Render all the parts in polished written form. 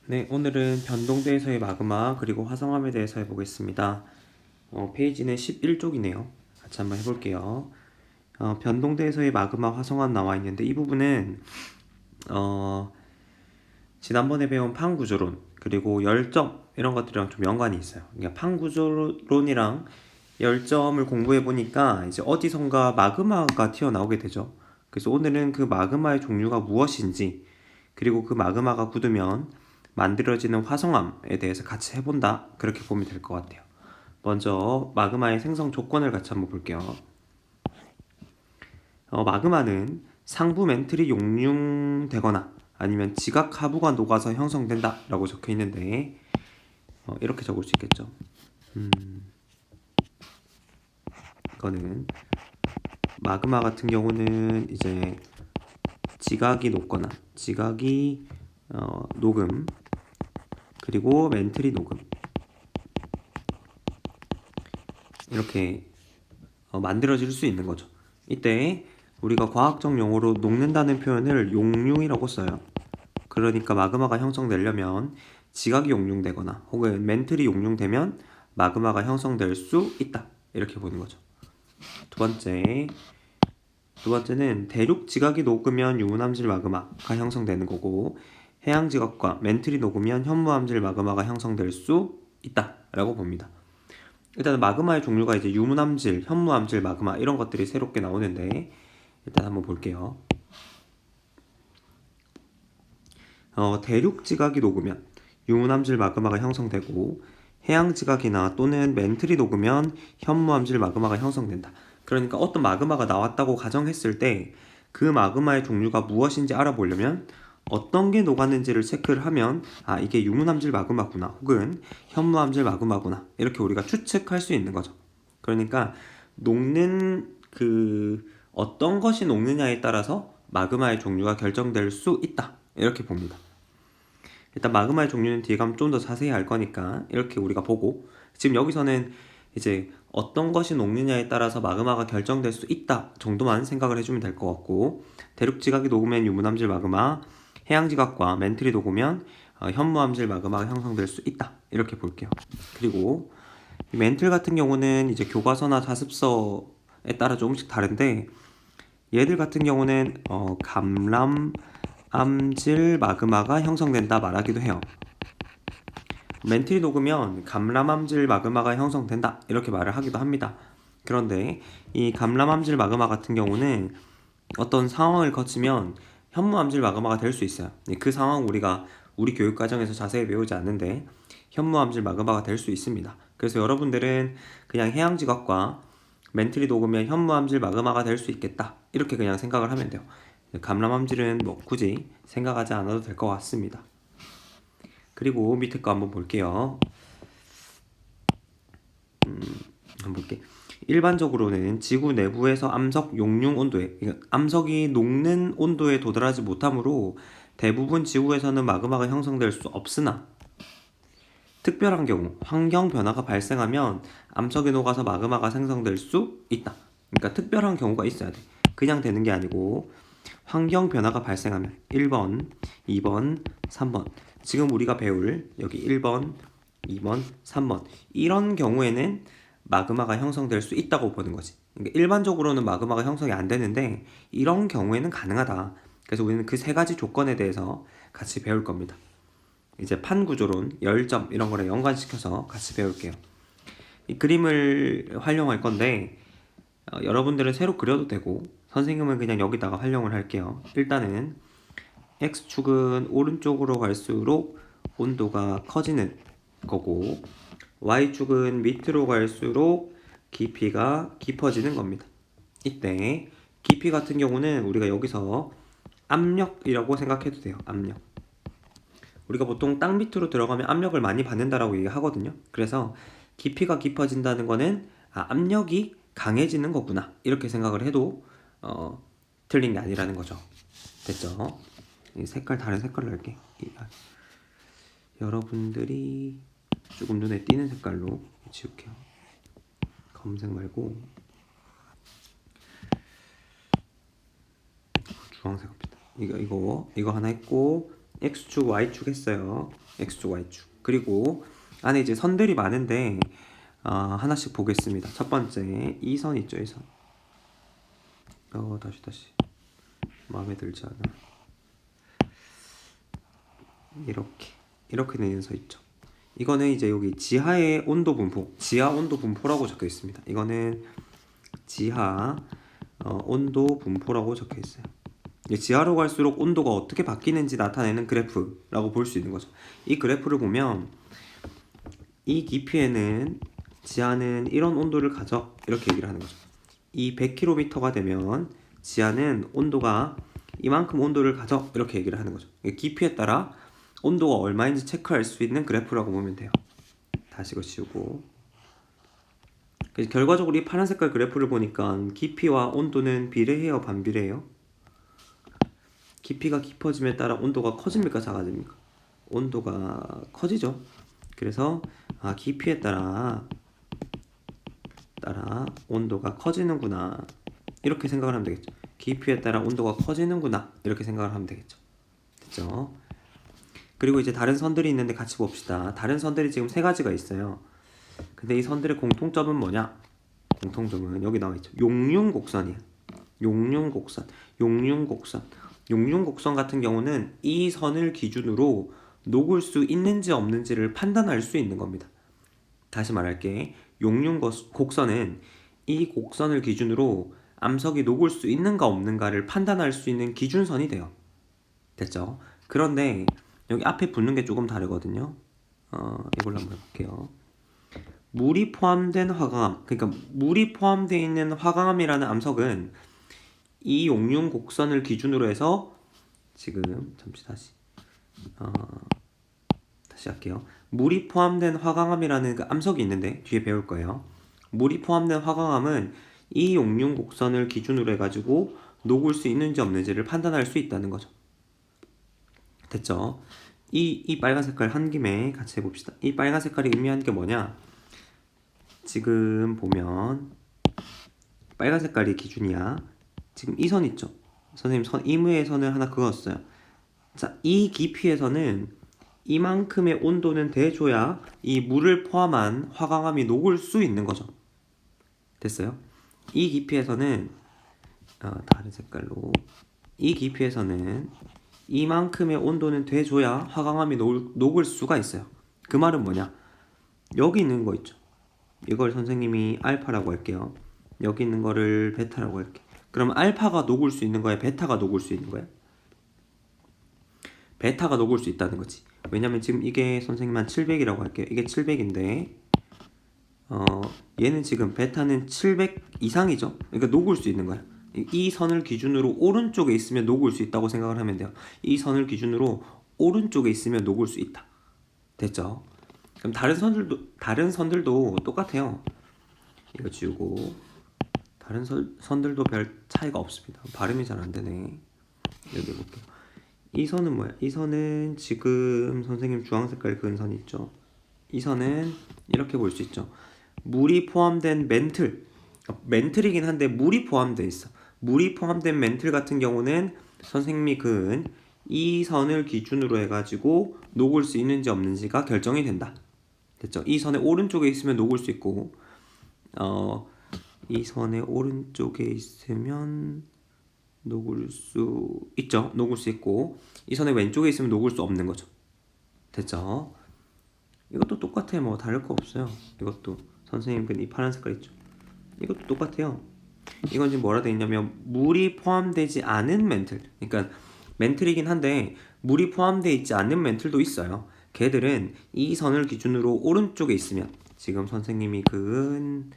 네, 오늘은 변동대에서의 마그마 그리고 화성암에 대해서 해보겠습니다. 페이지는 11쪽이네요. 같이 한번 해볼게요. 변동대에서의 마그마 화성암 나와 있는데 이 부분은 지난번에 배운 판구조론 그리고 열점 이런 것들이랑 좀 연관이 있어요. 그러니까 판구조론이랑 열점을 공부해 보니까 이제 어디선가 마그마가 튀어나오게 되죠. 그래서 오늘은 그 마그마의 종류가 무엇인지 그리고 그 마그마가 굳으면 만들어지는 화성암에 대해서 같이 해본다. 그렇게 보면 될 것 같아요. 먼저 마그마의 생성 조건을 같이 한번 볼게요. 마그마는 상부 멘틀이 용융되거나 아니면 지각 하부가 녹아서 형성된다 라고 적혀 있는데 이렇게 적을 수 있겠죠. 이거는 마그마 같은 경우는 이제 지각이 녹거나 지각이 녹음 그리고 멘틀이 녹음 이렇게 만들어질 수 있는 거죠. 이때 우리가 과학적 용어로 녹는다는 표현을 용융이라고 써요. 그러니까 마그마가 형성되려면 지각이 용융되거나 혹은 멘틀이 용융되면 마그마가 형성될 수 있다. 이렇게 보는 거죠. 두 번째는 대륙 지각이 녹으면 유문암질 마그마가 형성되는 거고 해양 지각과 멘틀이 녹으면 현무암질 마그마가 형성될 수 있다라고 봅니다. 일단은 마그마의 종류가 이제 유문암질, 현무암질 마그마 이런 것들이 새롭게 나오는데 일단 한번 볼게요. 대륙 지각이 녹으면 유문암질 마그마가 형성되고 해양 지각이나 또는 멘틀이 녹으면 현무암질 마그마가 형성된다. 그러니까 어떤 마그마가 나왔다고 가정했을 때 그 마그마의 종류가 무엇인지 알아보려면 어떤 게 녹았는지를 체크를 하면 아 이게 유문암질 마그마구나 혹은 현무암질 마그마구나 이렇게 우리가 추측할 수 있는 거죠. 그러니까 녹는 그 어떤 것이 녹느냐에 따라서 마그마의 종류가 결정될 수 있다 이렇게 봅니다. 일단 마그마의 종류는 뒤에 가면 좀 더 자세히 알 거니까 이렇게 우리가 보고 지금 여기서는 이제 어떤 것이 녹느냐에 따라서 마그마가 결정될 수 있다 정도만 생각을 해주면 될 것 같고 대륙 지각이 녹으면 유문암질 마그마, 해양 지각과 멘틀이 녹으면 현무암질 마그마가 형성될 수 있다 이렇게 볼게요. 그리고 이 멘틀 같은 경우는 이제 교과서나 자습서에 따라 조금씩 다른데 얘들 같은 경우는 감람암질 마그마가 형성된다 말하기도 해요. 멘틀이 녹으면 감람암질 마그마가 형성된다 이렇게 말을 하기도 합니다. 그런데 이 감람암질 마그마 같은 경우는 어떤 상황을 거치면 현무암질 마그마가 될 수 있어요. 그 상황 우리가 우리 교육 과정에서 자세히 배우지 않는데 현무암질 마그마가 될 수 있습니다. 그래서 여러분들은 그냥 해양지각과 멘틀이 녹으면 현무암질 마그마가 될 수 있겠다 이렇게 그냥 생각을 하면 돼요. 감람암질은 뭐 굳이 생각하지 않아도 될 것 같습니다. 그리고 밑에 거 한번 볼게요. 한번 볼게. 일반적으로는 지구 내부에서 암석 용융 온도에 암석이 녹는 온도에 도달하지 못하므로 대부분 지구에서는 마그마가 형성될 수 없으나 특별한 경우 환경 변화가 발생하면 암석이 녹아서 마그마가 생성될 수 있다. 그러니까 특별한 경우가 있어야 돼. 그냥 되는 게 아니고 환경 변화가 발생하면 1번, 2번, 3번 지금 우리가 배울 여기 1번, 2번, 3번 이런 경우에는 마그마가 형성될 수 있다고 보는 거지. 그러니까 일반적으로는 마그마가 형성이 안 되는데 이런 경우에는 가능하다. 그래서 우리는 그 세 가지 조건에 대해서 같이 배울 겁니다. 이제 판구조론, 열점 이런 거랑 연관시켜서 같이 배울게요. 이 그림을 활용할 건데 여러분들은 새로 그려도 되고 선생님은 그냥 여기다가 활용을 할게요. 일단은 X축은 오른쪽으로 갈수록 온도가 커지는 거고 Y축은 밑으로 갈수록 깊이가 깊어지는 겁니다. 이때 깊이 같은 경우는 우리가 여기서 압력이라고 생각해도 돼요. 압력. 우리가 보통 땅 밑으로 들어가면 압력을 많이 받는다라고 얘기하거든요. 그래서 깊이가 깊어진다는 거는 압력이 강해지는 거구나 이렇게 생각을 해도 틀린 게 아니라는 거죠. 됐죠? 이 색깔 다른 색깔로 할게. 여러분들이 조금 눈에 띄는 색깔로 지울게요. 검색 말고 주황색 합니다. 이거 하나 했고 X축, Y축 했어요. X축, Y축. 그리고 안에 이제 선들이 많은데 하나씩 보겠습니다. 첫 번째 이 선 있죠, 이 선. 다시 마음에 들지 않아. 이렇게 되는 선 있죠. 이거는 이제 여기 지하의 온도 분포, 지하 온도 분포라고 적혀 있습니다. 이거는 지하 온도 분포라고 적혀 있어요. 지하로 갈수록 온도가 어떻게 바뀌는지 나타내는 그래프라고 볼 수 있는 거죠. 이 그래프를 보면 이 깊이에는 지하는 이런 온도를 가져 이렇게 얘기를 하는 거죠. 이 100km가 되면 지하는 온도가 이만큼 온도를 가져 이렇게 얘기를 하는 거죠. 깊이에 따라 온도가 얼마인지 체크할 수 있는 그래프라고 보면 돼요. 다시 이거 지우고. 결과적으로 이 파란 색깔 그래프를 보니까 깊이와 온도는 비례해요, 반비례해요? 깊이가 깊어짐에 따라 온도가 커집니까, 작아집니까? 온도가 커지죠. 그래서 깊이에 따라 온도가 커지는구나 이렇게 생각을 하면 되겠죠. 깊이에 따라 온도가 커지는구나 이렇게 생각을 하면 되겠죠. 됐죠? 그리고 이제 다른 선들이 있는데 같이 봅시다. 다른 선들이 지금 세 가지가 있어요. 근데 이 선들의 공통점은 뭐냐? 공통점은 여기 나와 있죠. 용융곡선이에요. 용융곡선 같은 경우는 이 선을 기준으로 녹을 수 있는지 없는지를 판단할 수 있는 겁니다. 다시 말할게. 용융곡선은 이 곡선을 기준으로 암석이 녹을 수 있는가 없는가를 판단할 수 있는 기준선이 돼요. 됐죠? 그런데 여기 앞에 붙는 게 조금 다르거든요. 이걸로 한번 해볼게요. 물이 포함된 화강암, 그러니까 물이 포함되어 있는 화강암이라는 암석은 이 용융곡선을 기준으로 해서 지금 다시 할게요. 물이 포함된 화강암이라는 그 암석이 있는데 뒤에 배울 거예요. 물이 포함된 화강암은 이 용융곡선을 기준으로 해가지고 녹을 수 있는지 없는지를 판단할 수 있다는 거죠. 됐죠? 이 빨간 색깔 한 김에 같이 해봅시다. 이 빨간 색깔이 의미하는 게 뭐냐? 지금 보면 빨간 색깔이 기준이야. 지금 이 선 있죠? 선생님 임의의 선을 하나 그었어요. 자, 이 깊이에서는 이만큼의 온도는 돼줘야 이 물을 포함한 화강암이 녹을 수 있는 거죠. 됐어요? 이 깊이에서는 다른 색깔로 이 깊이에서는 이만큼의 온도는 돼줘야 화강암이 녹을 수가 있어요. 그 말은 뭐냐? 여기 있는 거 있죠? 이걸 선생님이 알파라고 할게요. 여기 있는 거를 베타라고 할게. 그럼 알파가 녹을 수 있는 거야? 베타가 녹을 수 있는 거야? 베타가 녹을 수 있다는 거지. 왜냐면 지금 이게 선생님 한 700이라고 할게요. 이게 700인데 얘는 지금 베타는 700 이상이죠. 그러니까 녹을 수 있는 거야. 이 선을 기준으로 오른쪽에 있으면 녹을 수 있다고 생각을 하면 돼요. 이 선을 기준으로 오른쪽에 있으면 녹을 수 있다. 됐죠? 그럼 다른 선들도 똑같아요. 이거 지우고 다른 선들도 별 차이가 없습니다. 발음이 잘 안 되네. 여기 볼게요. 이 선은 뭐야? 이 선은 지금 선생님 주황 색깔 그은 선 있죠? 이 선은 이렇게 볼 수 있죠. 물이 포함된 멘틀이긴 한데 물이 포함되어 있어. 물이 포함된 멘틀 같은 경우는 선생님이 그은 이 선을 기준으로 해가지고 녹을 수 있는지 없는지가 결정이 된다. 됐죠? 이 선의 오른쪽에 있으면 녹을 수 있고 이 선의 오른쪽에 있으면 녹을 수 있죠. 녹을 수 있고 이 선의 왼쪽에 있으면 녹을 수 없는 거죠. 됐죠? 이것도 똑같아요. 뭐 다를 거 없어요. 이것도 선생님 그 이 파란 색깔 있죠. 이것도 똑같아요. 이건 지금 뭐라 되어 있냐면 물이 포함되지 않은 멘틀. 그러니까 멘틀이긴 한데 물이 포함되어 있지 않는 멘틀도 있어요. 걔들은 이 선을 기준으로 오른쪽에 있으면 지금 선생님이 그은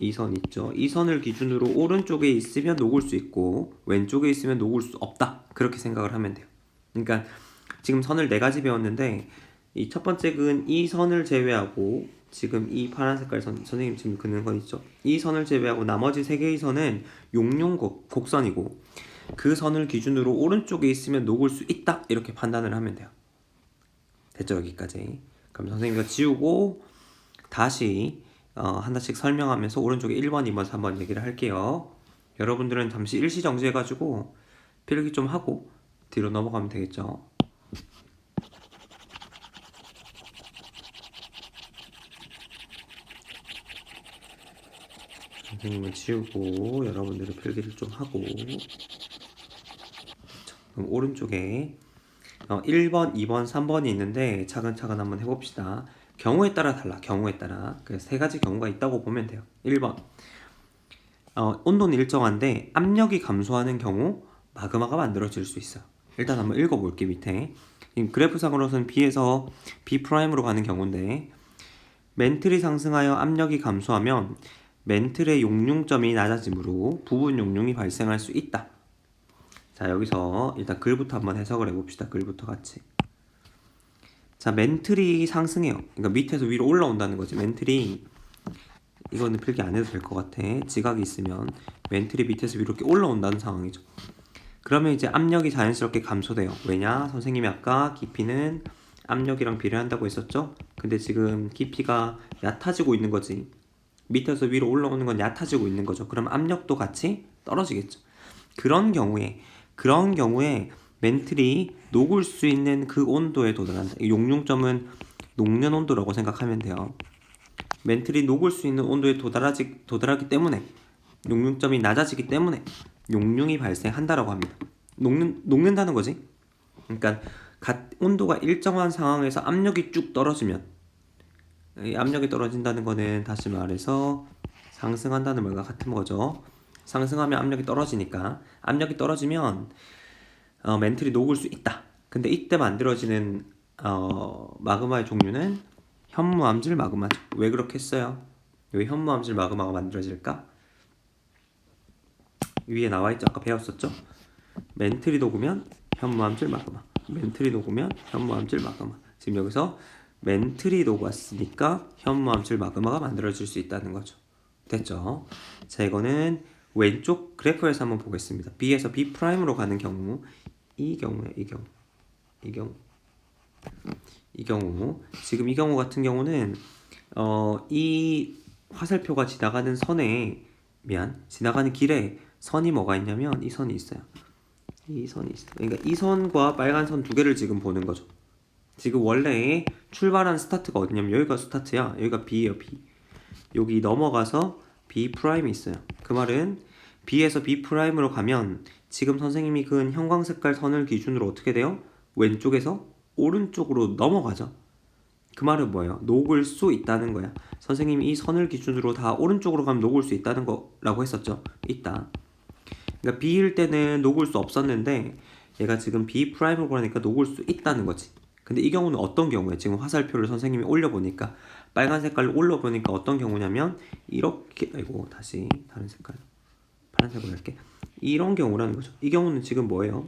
이 선 있죠. 이 선을 기준으로 오른쪽에 있으면 녹을 수 있고 왼쪽에 있으면 녹을 수 없다. 그렇게 생각을 하면 돼요. 그러니까 지금 선을 네 가지 배웠는데 이 첫 번째 그은 이 선을 제외하고 지금 이 파란 색깔 선생님 지금 그는 건 있죠. 이 선을 제외하고 나머지 세 개의 선은 용융곡선이고 그 선을 기준으로 오른쪽에 있으면 녹을 수 있다. 이렇게 판단을 하면 돼요. 됐죠? 여기까지. 그럼 선생님이 지우고 다시 하나씩 설명하면서 오른쪽에 1번, 2번, 3번 얘기를 할게요. 여러분들은 잠시 일시 정지해가지고 필기 좀 하고 뒤로 넘어가면 되겠죠. 선생님은 지우고 여러분들은 필기를 좀 하고. 그럼 오른쪽에 1번, 2번, 3번이 있는데 차근차근 한번 해봅시다. 경우에 따라 달라. 경우에 따라. 그래서 세 가지 경우가 있다고 보면 돼요. 1번. 온도는 일정한데 압력이 감소하는 경우 마그마가 만들어질 수 있어요. 일단 한번 읽어볼게. 밑에 그래프상으로는 B에서 B'으로 가는 경우인데, 멘틀이 상승하여 압력이 감소하면 멘틀의 용융점이 낮아지므로 부분 용융이 발생할 수 있다. 자, 여기서 일단 글부터 한번 해석을 해봅시다. 글부터 같이. 자, 멘틀이 상승해요. 그러니까 밑에서 위로 올라온다는 거지. 멘틀이, 이거는 필기 안 해도 될 것 같아. 지각이 있으면 멘틀이 밑에서 위로 이렇게 올라온다는 상황이죠. 그러면 이제 압력이 자연스럽게 감소돼요. 왜냐? 선생님이 아까 깊이는 압력이랑 비례한다고 했었죠? 근데 지금 깊이가 얕아지고 있는 거지. 밑에서 위로 올라오는 건 얕아지고 있는 거죠. 그럼 압력도 같이 떨어지겠죠. 그런 경우에 멘틀이 녹을 수 있는 그 온도에 도달한다. 용융점은 녹는 온도라고 생각하면 돼요. 멘틀이 녹을 수 있는 온도에 도달하기 때문에, 용융점이 낮아지기 때문에 용융이 발생한다라고 합니다. 녹는다는 거지. 그러니까 온도가 일정한 상황에서 압력이 쭉 떨어지면, 이 압력이 떨어진다는 거는 다시 말해서 상승한다는 말과 같은 거죠. 상승하면 압력이 떨어지니까, 압력이 떨어지면 멘틀이 녹을 수 있다. 근데 이때 만들어지는 마그마의 종류는 현무암질 마그마죠. 왜 그렇게 했어요? 왜 현무암질 마그마가 만들어질까? 위에 나와있죠. 아까 배웠었죠. 멘틀이 녹으면 현무암질 마그마, 멘틀이 녹으면 현무암질 마그마. 지금 여기서 멘틀이 녹았으니까 현무암질 마그마가 만들어질 수 있다는 거죠. 됐죠? 자, 이거는 왼쪽 그래프에서 한번 보겠습니다. B에서 B'으로 가는 경우, 이 경우 지금 이 경우 같은 경우는 이 화살표가 지나가는 지나가는 길에 선이 뭐가 있냐면 이 선이 있어요. 이 선이 있어요. 그러니까 이 선과 빨간 선 두 개를 지금 보는 거죠. 지금 원래 출발한 스타트가 어디냐면 여기가 스타트야. 여기가 B예요. B. 여기 넘어가서 B'이 있어요. 그 말은 B에서 B'으로 가면 지금 선생님이 그은 형광 색깔 선을 기준으로 어떻게 돼요? 왼쪽에서 오른쪽으로 넘어가죠. 그 말은 뭐예요? 녹을 수 있다는 거야. 선생님이 이 선을 기준으로 다 오른쪽으로 가면 녹을 수 있다는 거라고 했었죠. 있다. 그러니까 B일 때는 녹을 수 없었는데 얘가 지금 B'으로 가니까 녹을 수 있다는 거지. 근데 이 경우는 어떤 경우에, 지금 화살표를 선생님이 올려보니까 빨간 색깔로 올려보니까 어떤 경우냐면 이렇게, 다시 다른 색깔, 파란색으로 할게. 이런 경우라는 거죠. 이 경우는 지금 뭐예요?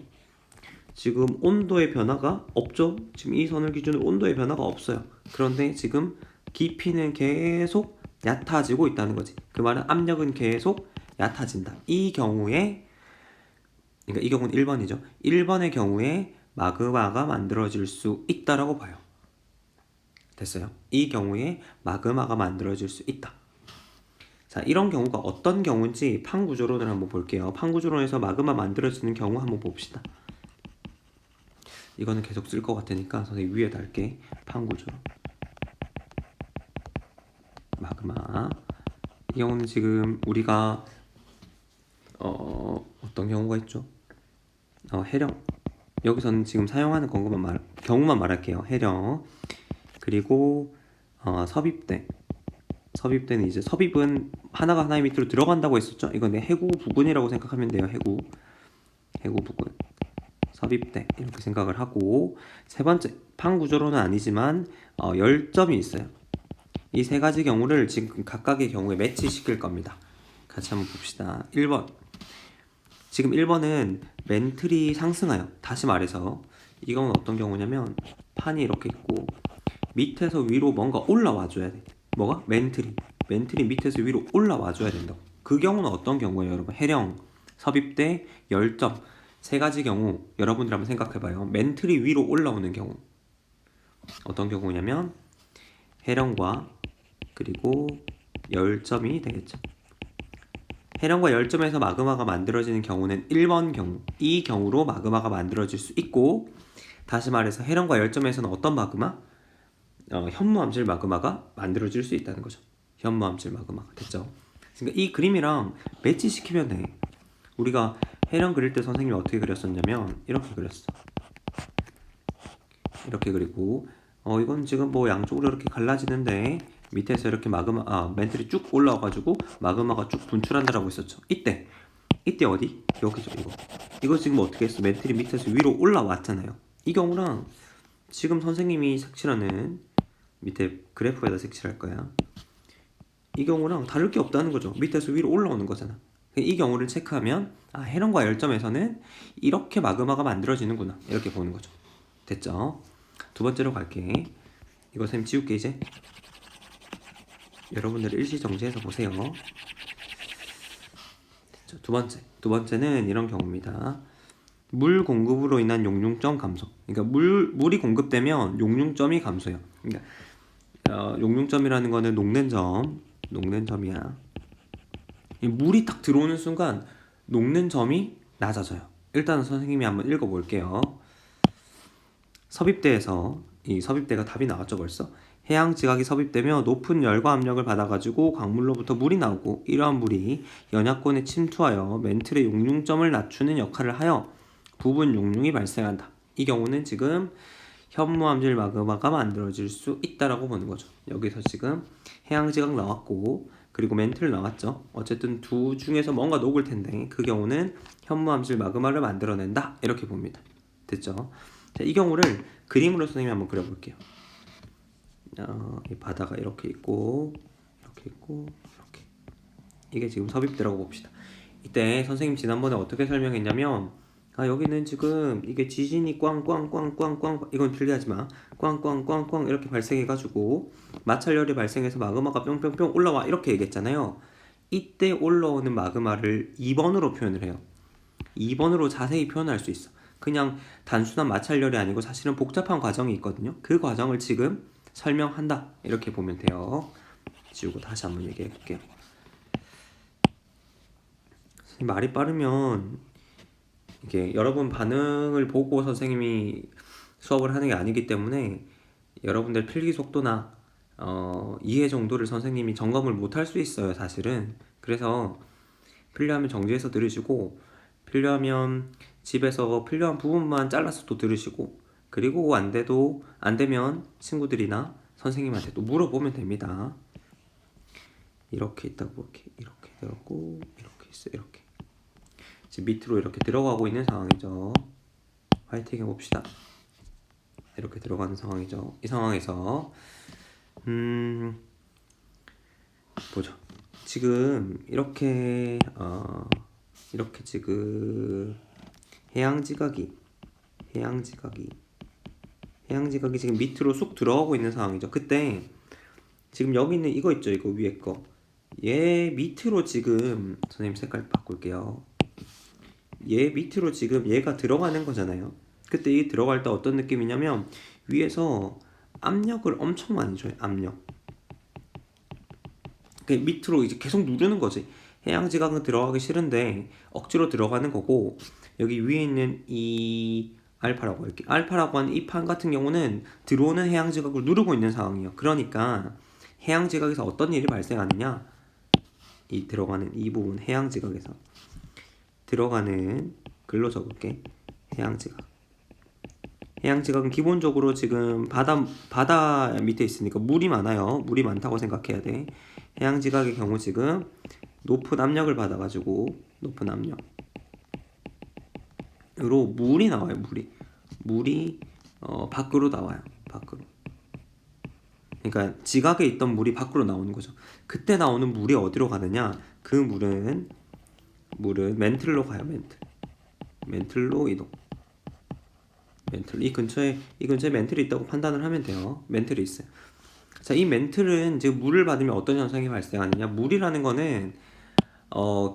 지금 온도의 변화가 없죠. 지금 이 선을 기준으로 온도의 변화가 없어요. 그런데 지금 깊이는 계속 얕아지고 있다는 거지. 그 말은 압력은 계속 얕아진다. 이 경우에, 그러니까 이 경우는 1번이죠. 1번의 경우에 마그마가 만들어질 수 있다라고 봐요. 됐어요? 이 경우에 마그마가 만들어질 수 있다. 자, 이런 경우가 어떤 경우인지 판구조론을 한번 볼게요. 판구조론에서 마그마 만들어지는 경우 한번 봅시다. 이거는 계속 쓸 것 같으니까 선생님 위에다 할게. 판구조론. 마그마. 이 경우는 지금 우리가 어떤 경우가 있죠? 해령. 여기서는 지금 사용하는 경우만 말할게요. 해령. 그리고 섭입대. 섭입대는 이제 섭입은 하나가 하나의 밑으로 들어간다고 했었죠. 이건 해구 부근이라고 생각하면 돼요. 해구 부근. 섭입대 이렇게 생각을 하고, 세 번째 판구조로는 아니지만 열점이 있어요. 이 세 가지 경우를 지금 각각의 경우에 매치시킬 겁니다. 같이 한번 봅시다. 1번. 지금 1번은 멘틀이 상승하여, 다시 말해서 이 경우는 어떤 경우냐면 판이 이렇게 있고 밑에서 위로 뭔가 올라와 줘야 돼. 뭐가? 멘틀이 밑에서 위로 올라와 줘야 된다고. 그 경우는 어떤 경우예요, 여러분? 해령, 섭입대, 열점. 세 가지 경우 여러분들 한번 생각해봐요. 멘틀이 위로 올라오는 경우 어떤 경우냐면 해령과 그리고 열점이 되겠죠. 해령과 열점에서 마그마가 만들어지는 경우는 1번 경우, 이 경우로 마그마가 만들어질 수 있고, 다시 말해서 해령과 열점에서는 어떤 마그마? 현무암질 마그마가 만들어질 수 있다는 거죠. 현무암질 마그마가. 됐죠? 그러니까 이 그림이랑 매치시키면 돼. 우리가 해령 그릴 때 선생님이 어떻게 그렸었냐면 이렇게 그렸어. 이렇게 그리고 이건 지금 뭐 양쪽으로 이렇게 갈라지는데 밑에서 이렇게 멘틀이 쭉 올라와가지고 마그마가 쭉 분출한다라고 했었죠. 이때 어디? 여기죠. 이거 지금 어떻게 했어? 멘틀이 밑에서 위로 올라왔잖아요. 이 경우랑 지금 선생님이 색칠하는 밑에 그래프에다 색칠할 거야. 이 경우랑 다를 게 없다는 거죠. 밑에서 위로 올라오는 거잖아. 이 경우를 체크하면 해령과 열점에서는 이렇게 마그마가 만들어지는구나, 이렇게 보는 거죠. 됐죠? 두 번째로 갈게. 이거 선생님 지울게 이제. 여러분들 일시정지해서 보세요. 됐죠? 두 번째는 이런 경우입니다. 물 공급으로 인한 용융점 감소. 그러니까 물이 공급되면 용융점이 감소해요. 그러니까 용융점이라는 거는 녹는 점이야. 물이 딱 들어오는 순간 녹는 점이 낮아져요. 일단 선생님이 한번 읽어볼게요. 섭입대에서, 이 섭입대가 답이 나왔죠 벌써. 해양 지각이 섭입되며 높은 열과 압력을 받아가지고 광물로부터 물이 나오고, 이러한 물이 연약권에 침투하여 멘틀의 용융점을 낮추는 역할을 하여 부분 용융이 발생한다. 이 경우는 지금 현무암질 마그마가 만들어질 수 있다라고 보는 거죠. 여기서 지금 해양 지각 나왔고, 그리고 멘틀 나왔죠. 어쨌든 두 중에서 뭔가 녹을 텐데 그 경우는 현무암질 마그마를 만들어낸다, 이렇게 봅니다. 됐죠? 자, 이 경우를 그림으로 선생님이 한번 그려볼게요. 이 바다가 이렇게 있고 이렇게. 이게 지금 섭입대라고 봅시다. 이때 선생님 지난번에 어떻게 설명했냐면, 여기는 지금 이게 지진이 꽝꽝꽝꽝꽝, 이건 필기하지마, 꽝꽝꽝꽝 이렇게 발생해가지고 마찰열이 발생해서 마그마가 뿅뿅뿅 올라와, 이렇게 얘기했잖아요. 이때 올라오는 마그마를 2번으로 표현을 해요. 2번으로 자세히 표현할 수 있어. 그냥 단순한 마찰열이 아니고 사실은 복잡한 과정이 있거든요. 그 과정을 지금 설명한다, 이렇게 보면 돼요. 지우고 다시 한번 얘기해 볼게요. 말이 빠르면 이게 여러분 반응을 보고 선생님이 수업을 하는 게 아니기 때문에 여러분들 필기 속도나 이해 정도를 선생님이 점검을 못 할 수 있어요, 사실은. 그래서 필요하면 정지해서 들으시고, 필요하면 집에서 필요한 부분만 잘라서 또 들으시고, 그리고 안 되면 친구들이나 선생님한테 또 물어보면 됩니다. 이렇게 있다고, 이렇게 들었고, 이렇게 있어요, 이렇게. 지금 밑으로 이렇게 들어가고 있는 상황이죠. 화이팅 해봅시다. 이렇게 들어가는 상황이죠. 이 상황에서 보죠. 지금 이렇게 지금 해양 지각이 지금 밑으로 쑥 들어가고 있는 상황이죠. 그때 지금 여기 있는 이거 있죠, 이거 위에 거. 얘 밑으로 지금 선생님 색깔 바꿀게요. 얘 밑으로 지금 얘가 들어가는 거잖아요. 그때 이 들어갈 때 어떤 느낌이냐면, 위에서 압력을 엄청 많이 줘요. 압력. 그 밑으로 이제 계속 누르는 거지. 해양 지각은 들어가기 싫은데 억지로 들어가는 거고, 여기 위에 있는 이 알파라고 할게. 알파라고 하는 이 판 같은 경우는 들어오는 해양 지각을 누르고 있는 상황이에요. 그러니까 해양 지각에서 어떤 일이 발생하느냐, 이 들어가는 이 부분, 해양 지각에서 들어가는, 글로 적을게. 해양 지각은 기본적으로 지금 바다 밑에 있으니까 물이 많아요. 물이 많다고 생각해야 돼. 해양 지각의 경우 지금 높은 압력을 받아가지고, 높은 압력으로 물이 나와요. 물이 밖으로 나와요. 밖으로. 그러니까 지각에 있던 물이 밖으로 나오는 거죠. 그때 나오는 물이 어디로 가느냐? 그 물은 멘틀로 가요. 멘틀로 이동. 이 근처에 멘틀이 있다고 판단을 하면 돼요. 멘틀이 있어요. 자, 이 멘틀은 지금 물을 받으면 어떤 현상이 발생하느냐? 물이라는 거는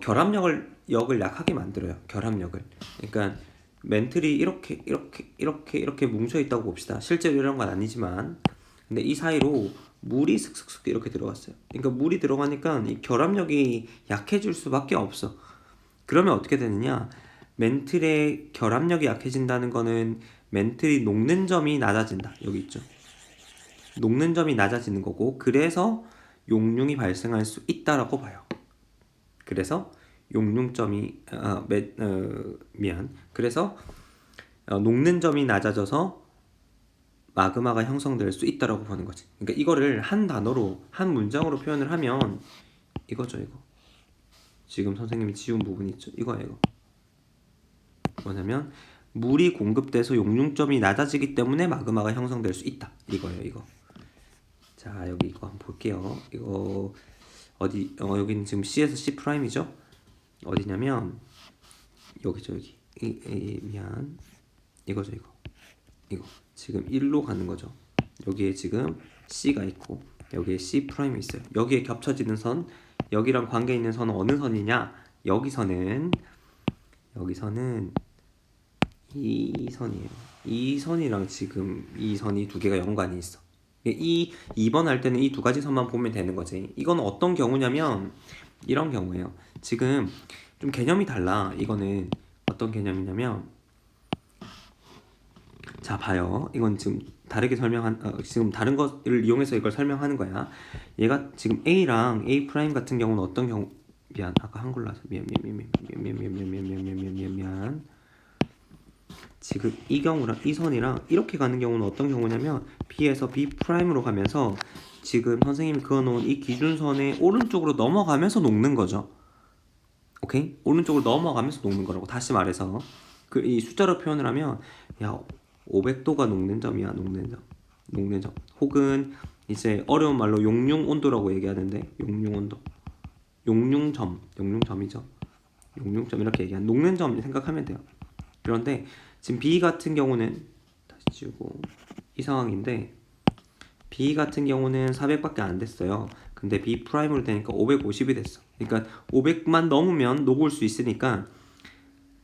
결합력을 약하게 만들어요. 결합력을. 그러니까 멘틀이 이렇게 뭉쳐 있다고 봅시다. 실제로 이런 건 아니지만, 근데 이 사이로 물이 슥슥슥 이렇게 들어갔어요. 그러니까 물이 들어가니까 이 결합력이 약해질 수밖에 없어. 그러면 어떻게 되느냐? 멘틀의 결합력이 약해진다는 거는 멘틀이 녹는 점이 낮아진다. 여기 있죠. 녹는 점이 낮아지는 거고, 그래서 용융이 발생할 수 있다라고 봐요. 그래서 용융점이 그래서 녹는 점이 낮아져서 마그마가 형성될 수 있다라고 보는 거지. 그러니까 이거를 한 단어로 한 문장으로 표현을 하면 이거죠, 이거. 지금 선생님이 지운 부분 있죠, 이거예요. 이거. 뭐냐면 물이 공급돼서 용융점이 낮아지기 때문에 마그마가 형성될 수 있다. 이거예요, 이거. 자, 여기 이거 한번 볼게요. 이거 어디? 여기는 지금 C에서 C'이죠? 어디냐면 여기죠, 여기. 미안. 이거죠, 이거. 이거. 지금 1로 가는 거죠. 여기에 지금 C가 있고 여기에 C 프라임이 있어요. 여기에 겹쳐지는 선, 여기랑 관계 있는 선은 어느 선이냐? 여기서는 이 선이에요. 이 선이랑 지금 이 선이 두 개가 연관이 있어. 이 2번 할 때는 이 두 가지 선만 보면 되는 거지. 이건 어떤 경우냐면 이런 경우예요. 지금 좀 개념이 달라. 이거는 어떤 개념이냐면, 자 봐요. 이건 지금 다르게 지금 다른 것을 이용해서 이걸 설명하는 거야. 얘가 지금 A랑 A 프라임 같은 경우는 어떤 경우, 미안, 아까 한글로 하자. 미안. 지금 이 경우랑 이 선이랑 이렇게 가는 경우는 어떤 경우냐면 B에서 B 프라임으로 가면서 지금 선생님이 그어놓은 이 기준선의 오른쪽으로 넘어가면서 녹는 거죠. 오케이? 오른쪽으로 넘어가면서 녹는 거라고. 다시 말해서 이 숫자로 표현을 하면, 야, 500도가 녹는 점이야. 녹는 점. 혹은 이제 어려운 말로 용융 온도라고 얘기하는데, 용융 온도, 용융점이죠. 용융점 이렇게 얘기하는 녹는 점 생각하면 돼요. 그런데 지금 B 같은 경우는 다시 지우고 이 상황인데, B 같은 경우는 400밖에 안 됐어요. 근데 B 프라임으로 되니까 550이 됐어. 그러니까 500만 넘으면 녹을 수 있으니까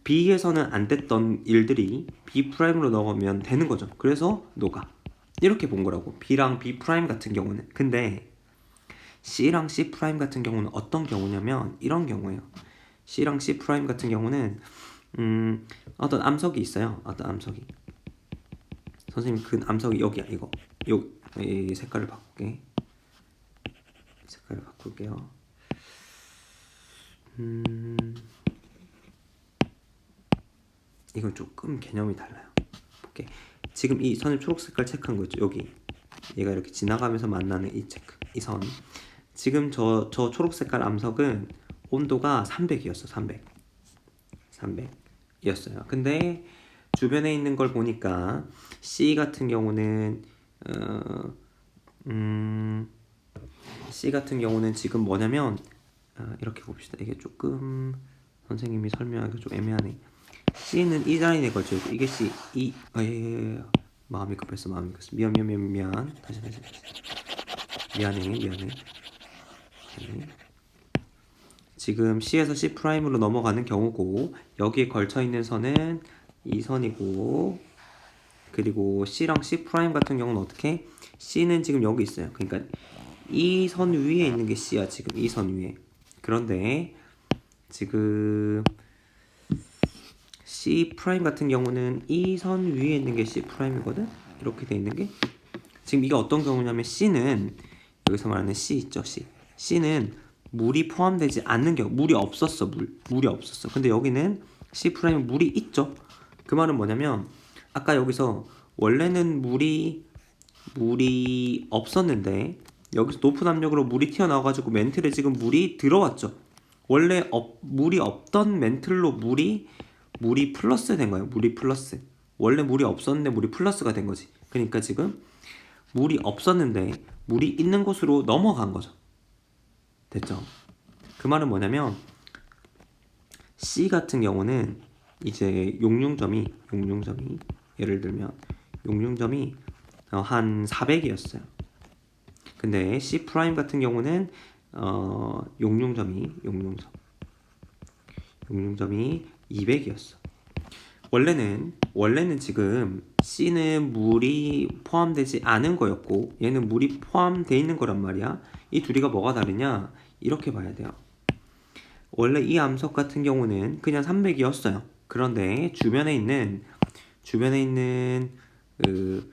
B에서는 안 됐던 일들이 B 프라임으로 넣으면 되는 거죠. 그래서 녹아. 이렇게 본 거라고. B랑 B 프라임 같은 경우는. 근데 C랑 C 프라임 같은 경우는 어떤 경우냐면 이런 경우예요. C랑 C 프라임 같은 경우는 어떤 암석이 있어요. 어떤 암석이. 선생님 그 암석이 여기야. 이거. 이 색깔을 바꿀게. 색깔을 바꿀게요. 이건 조금 개념이 달라요. 볼게. 지금 이 선을 초록 색깔 체크한 거 있죠? 여기. 얘가 이렇게 지나가면서 만나는 이 체크, 이 선. 지금 저 초록 색깔 암석은 온도가 300이었어. 300이었어요. 근데 주변에 있는 걸 보니까 C 같은 경우는 C 같은 경우는 지금 뭐냐면 이렇게 봅시다. 이게 조금 선생님이 설명하기가 좀 애매하네. C는 이 라인에 걸쳐 있고 이게 C, 마음이 급했어. 미안. 다시. 미안해. 지금 C에서 C 프라임으로 넘어가는 경우고 여기에 걸쳐 있는 선은 이 선이고, 그리고 C랑 C 프라임 같은 경우는 어떻게? C는 지금 여기 있어요. 그러니까 이 선 위에 있는 게 C야. 지금 이 선 위에. 그런데 지금 C 프라임 같은 경우는 이 선 위에 있는 게 C 프라임이거든. 이렇게 돼 있는 게. 지금 이게 어떤 경우냐면 C는 여기서 말하는 C 있죠. C는 물이 포함되지 않는 경우. 물이 없었어. 물이 없었어. 근데 여기는 C 프라임에 물이 있죠. 그 말은 뭐냐면 아까 여기서 원래는 물이 없었는데 여기서 높은 압력으로 물이 튀어나와가지고 멘틀에 지금 물이 들어왔죠. 원래 물이 없던 멘틀로 물이 플러스 된 거예요. 물이 플러스. 원래 물이 없었는데 물이 플러스가 된 거지. 그러니까 지금 물이 없었는데 물이 있는 곳으로 넘어간 거죠. 됐죠? 그 말은 뭐냐면 C 같은 경우는 이제 용융점이 예를 들면 용융점이 한 400이었어요. 근데 C 프라임 같은 경우는 용융점이 200이었어. 원래는 지금 C는 물이 포함되지 않은 거였고 얘는 물이 포함되어 있는 거란 말이야. 이 둘이가 뭐가 다르냐? 이렇게 봐야 돼요. 원래 이 암석 같은 경우는 그냥 300이었어요. 그런데 주변에 있는 그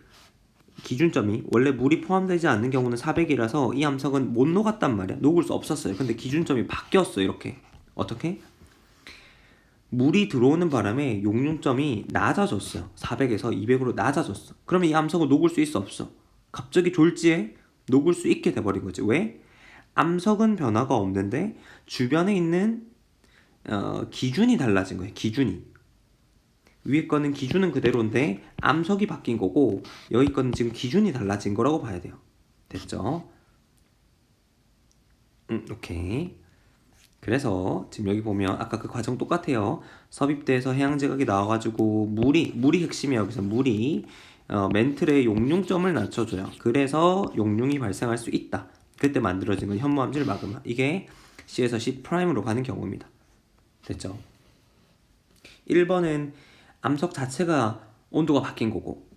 기준점이 원래 물이 포함되지 않는 경우는 400이라서 이 암석은 못 녹았단 말이야. 녹을 수 없었어요. 근데 기준점이 바뀌었어. 이렇게 어떻게? 물이 들어오는 바람에 용융점이 낮아졌어요. 400에서 200으로 낮아졌어. 그러면 이 암석을 녹을 수 있어 없어? 갑자기 졸지에 녹을 수 있게 돼버린 거지. 왜? 암석은 변화가 없는데 주변에 있는 기준이 달라진 거예요. 기준이. 위에 거는 기준은 그대로인데 암석이 바뀐 거고 여기 거는 지금 기준이 달라진 거라고 봐야 돼요. 됐죠? 오케이. 그래서 지금 여기 보면 아까 그 과정 똑같아요. 섭입대에서 해양지각이 나와가지고 물이 핵심이에요. 여기서 물이 멘틀의 용융점을 낮춰줘요. 그래서 용융이 발생할 수 있다. 그때 만들어진 건 현무암질 마그마. 이게 C에서 C'으로 가는 경우입니다. 됐죠? 1번은 암석 자체가 온도가 바뀐 거고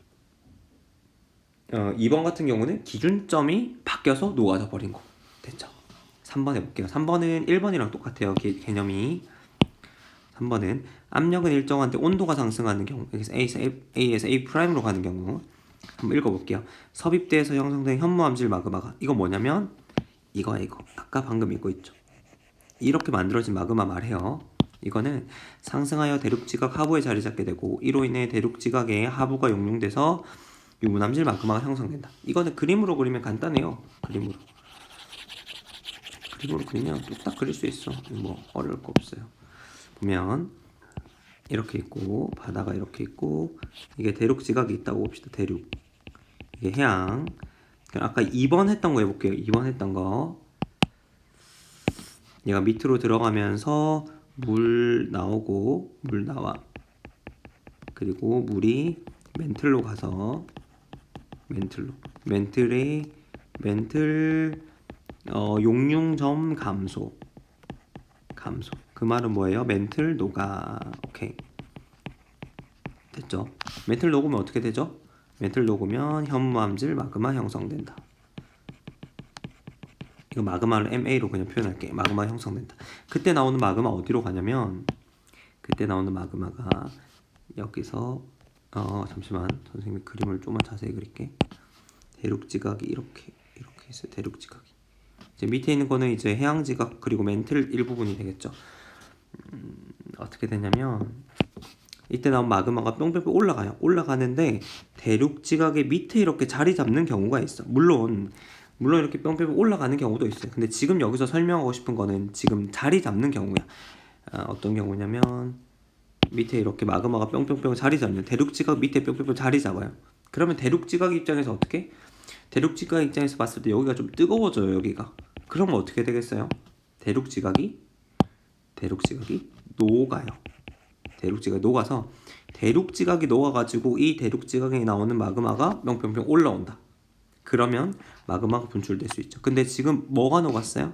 2번 같은 경우는 기준점이 바뀌어서 녹아져 버린 거. 됐죠? 3번 해볼게요. 3번은 1번이랑 똑같아요. 개념이. 3번은 압력은 일정한데 온도가 상승하는 경우, 여기서 A에서 A'로 가는 경우 한번 읽어볼게요. 섭입대에서 형성된 현무암질 마그마가, 이거 뭐냐면 이거야. 이거 아까 방금 읽고 있죠. 이렇게 만들어진 마그마 말해요. 이거는 상승하여 대륙지각 하부에 자리 잡게 되고 이로 인해 대륙지각의 하부가 용융돼서 유문암질 마그마가 형성된다. 이거는 그림으로 그리면 간단해요. 그림으로 그리면 뚝딱 그릴 수 있어. 뭐 어려울 거 없어요. 보면 이렇게 있고 바다가 이렇게 있고 이게 대륙 지각이 있다고 봅시다. 대륙. 이게 해양. 아까 2번 했던 거 해볼게요. 2번 했던 거. 얘가 밑으로 들어가면서 물 나오고 물 나와. 그리고 물이 멘틀로 가서 멘틀 용융점 감소. 그 말은 뭐예요? 멘틀 녹아. 오케이. 됐죠? 멘틀 녹으면 어떻게 되죠? 멘틀 녹으면 현무암질 마그마 형성된다. 이거 마그마를 MA로 그냥 표현할게. 마그마 형성된다. 그때 나오는 마그마 어디로 가냐면 그때 나오는 마그마가 여기서 잠시만 선생님이 그림을 좀만 자세히 그릴게. 대륙지각이 이렇게 있어요. 대륙지각이. 이제 밑에 있는 거는 이제 해양지각 그리고 멘틀 일부분이 되겠죠. 어떻게 되냐면 이때 나온 마그마가 뿅뿅뿅 올라가요. 올라가는데 대륙지각의 밑에 이렇게 자리 잡는 경우가 있어. 물론 이렇게 뿅뿅뿅 올라가는 경우도 있어요. 근데 지금 여기서 설명하고 싶은 거는 지금 자리 잡는 경우야. 어떤 경우냐면 밑에 이렇게 마그마가 뿅뿅뿅 자리 잡는, 대륙지각 밑에 뿅뿅뿅 자리 잡아요. 그러면 대륙지각 입장에서 어떻게? 대륙지각 입장에서 봤을 때 여기가 좀 뜨거워져요. 여기가. 그러면 어떻게 되겠어요? 대륙지각이 녹아요. 대륙지각이 녹아서 대륙지각이 녹아가지고 이 대륙지각에 나오는 마그마가 뿅뿅뿅 올라온다. 그러면 마그마가 분출될 수 있죠. 근데 지금 뭐가 녹았어요?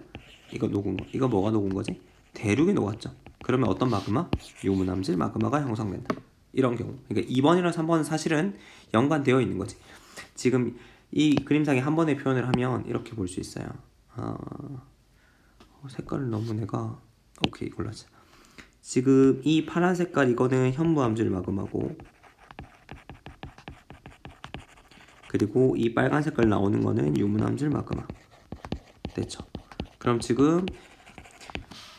이거 녹은 거. 이거 뭐가 녹은 거지? 대륙이 녹았죠. 그러면 어떤 마그마? 유문암질 마그마가 형성된다. 이런 경우. 그러니까 2번이랑 3번은 사실은 연관되어 있는 거지. 지금 이 그림상에 한 번에 표현을 하면 이렇게 볼 수 있어요. 색깔을 너무 내가 오케이 이걸로 하자. 지금 이 파란 색깔 이거는 현무암질 마그마고 그리고 이 빨간 색깔 나오는 거는 유문암질 마그마. 됐죠? 그럼 지금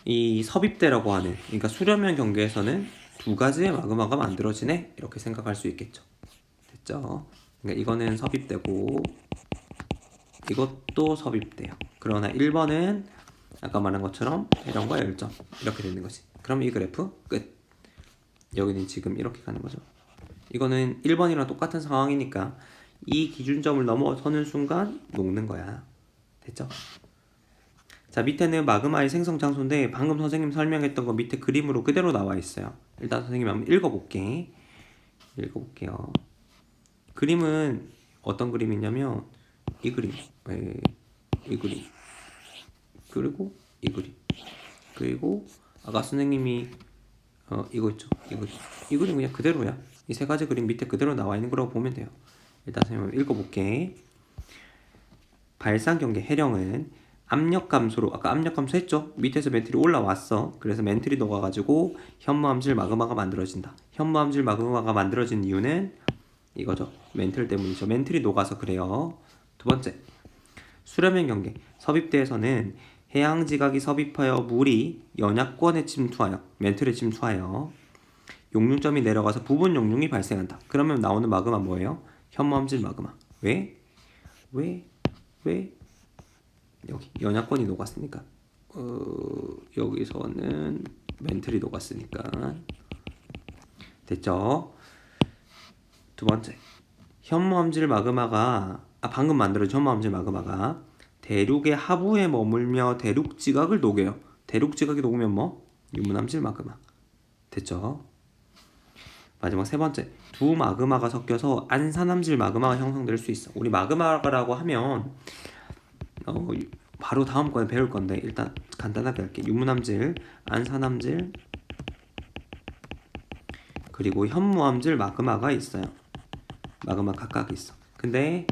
이 섭입대라고 하는, 그러니까 수렴면 경계에서는 두 가지의 마그마가 만들어지네, 이렇게 생각할 수 있겠죠. 됐죠? 그러니까 이거는 섭입대고 이것도 섭입대요. 그러나 1번은 아까 말한 것처럼 대령과 열점 이렇게 되는 거지. 그럼 이 그래프 끝. 여기는 지금 이렇게 가는 거죠. 이거는 1번이랑 똑같은 상황이니까 이 기준점을 넘어서는 순간 녹는 거야. 됐죠? 자, 밑에는 마그마의 생성 장소인데 방금 선생님 설명했던 거 밑에 그림으로 그대로 나와 있어요. 일단 선생님이 한번 읽어볼게요. 그림은 어떤 그림이냐면 이 그림, 이 그림, 그리고 이 그림, 그리고 아까 선생님이 이거 있죠? 이 그림 그냥 그대로야. 이 세 가지 그림 밑에 그대로 나와 있는 거라고 보면 돼요. 일단 선생님 읽어볼게. 발산 경계 해령은 압력 감소로, 아까 압력 감소 했죠? 밑에서 멘틀이 올라왔어. 그래서 멘틀이 녹아가지고 현무암질 마그마가 만들어진다. 현무암질 마그마가 만들어진 이유는 이거죠. 멘틀 때문이죠. 멘틀이 녹아서 그래요. 두 번째, 수렴면 경계. 섭입대에서는 해양 지각이 섭입하여 물이 연약권에 침투하여 멘틀에 침투하여 용융점이 내려가서 부분 용융이 발생한다. 그러면 나오는 마그마 뭐예요? 현무암질 마그마. 왜? 왜? 왜? 여기 연약권이 녹았으니까. 여기서는 멘틀이 녹았으니까. 됐죠? 두 번째, 현무암질 마그마가 방금 만들어진 현무암질 마그마가 대륙의 하부에 머물며 대륙 지각을 녹여요. 대륙 지각이 녹으면 뭐? 유문암질 마그마. 됐죠? 마지막 세 번째, 두 마그마가 섞여서 안산암질 마그마가 형성될 수 있어. 우리 마그마라고 하면 바로 다음 거에 배울 건데 일단 간단하게 할게. 유문암질, 안산암질, 그리고 현무암질 마그마가 있어요. 마그마 각각 있어. 근데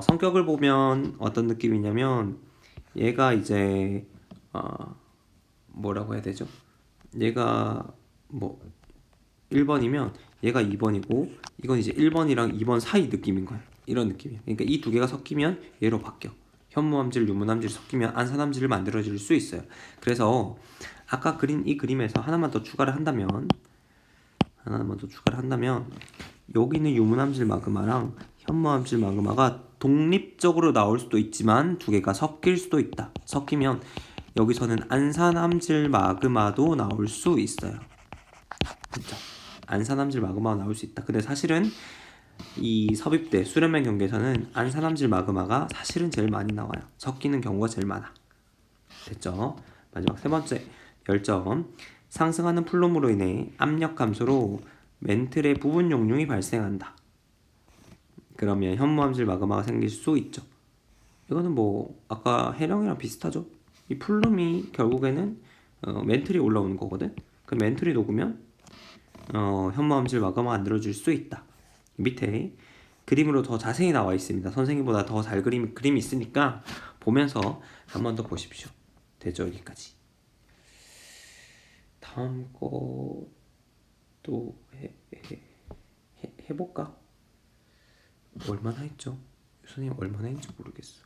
성격을 보면 어떤 느낌이냐면 얘가 이제 뭐라고 해야 되죠? 얘가 뭐 1번이면 얘가 2번이고 이건 이제 1번이랑 2번 사이 느낌인 거야. 이런 느낌이야. 그러니까 이 두 개가 섞이면 얘로 바뀌어. 현무암질, 유문암질이 섞이면 안산암질을 만들어질 수 있어요. 그래서 아까 그린 이 그림에서 하나만 더 추가를 한다면 여기는 유문암질 마그마랑 현무암질 마그마가 독립적으로 나올 수도 있지만 두 개가 섞일 수도 있다. 섞이면 여기서는 안산암질 마그마도 나올 수 있어요. 그렇죠? 안산암질 마그마가 나올 수 있다. 근데 사실은 이 섭입대 수렴면 경계에서는 안산암질 마그마가 사실은 제일 많이 나와요. 섞이는 경우가 제일 많아. 됐죠? 마지막 세 번째, 열점. 상승하는 플룸으로 인해 압력 감소로 멘틀의 부분 용융이 발생한다. 그러면 현무암질 마그마가 생길 수 있죠. 이거는 뭐 아까 해령이랑 비슷하죠. 이 플룸이 결국에는 멘틀이 올라오는 거거든. 그 멘틀이 녹으면 현무암질 마그마가 만들어질 수 있다. 밑에 그림으로 더 자세히 나와 있습니다. 선생님보다 더 잘 그림이 있으니까 보면서 한 번 더 보십시오. 됐죠? 여기까지. 다음 것도 해볼까? 얼마나 했죠? 선생님 얼마나 했는지 모르겠어.